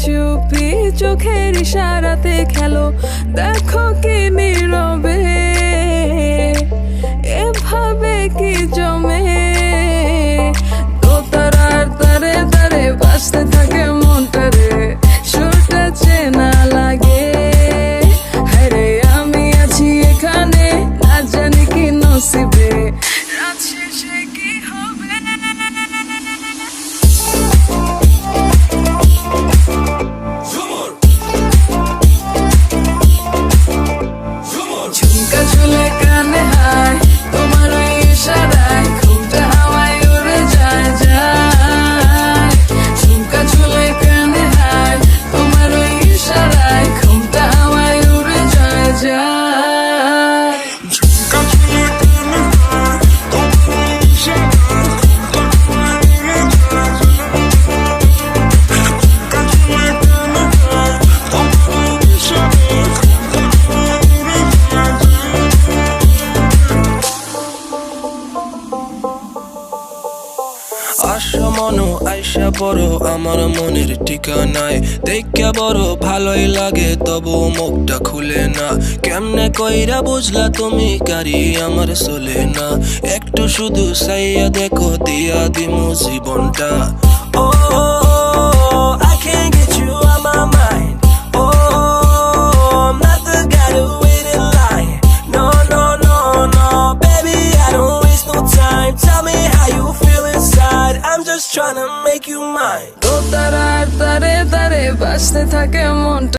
চুপি চোখের ইশারাতে খেলো, দেখো কি নীরবে এভাবে কি জমে। দোতারার তারে তারে বাজতে থাকে মনটারে, সুরটা চেনা লাগে। হ্যারে আমি আছি এখানে, না জানি কি নসিবে, রাত শেষে কি হবে। ঝুমকা ঝুলে কানে হায়, তোমার ওই ইশারায় ঘুমটা হাওয়ায় উড়ে যায় যায়। ঝুমকা ঝুলে কানে হায়, তোমার ওই ইশারায় ঘুমটা হাওয়ায় উড়ে যায় যায়। ঝুমকা ঝুলে কানে হায়, তোমার ওই ইশারায় ঘুমটা হাওয়ায় উড়ে যায় যায়। ঝুমকা ঝুলে কানে হায়, তোমার ওই ইশারায় ঘুমটা হাওয়ায় উড়ে যায় যায়। আশা মনো আইসা বড় আমার মনের ঠিকানায়, দেখা বড় ভালোই লাগে তবু মুখটা খুলে না। কেমনে কইরা বুঝলা তুমি কারি আমার চলে না, একটু শুধু চাইয়া দেখো দিয়া দিমু জীবনটা। ও I can't get you out my mind. I'm not the guy to wait in line. No, no, no, no, baby, I don't waste no time. Tell me how you feel inside. I'm just trying to make you mine. দোতারার তারে তারে বাজতে থাকে মনটা।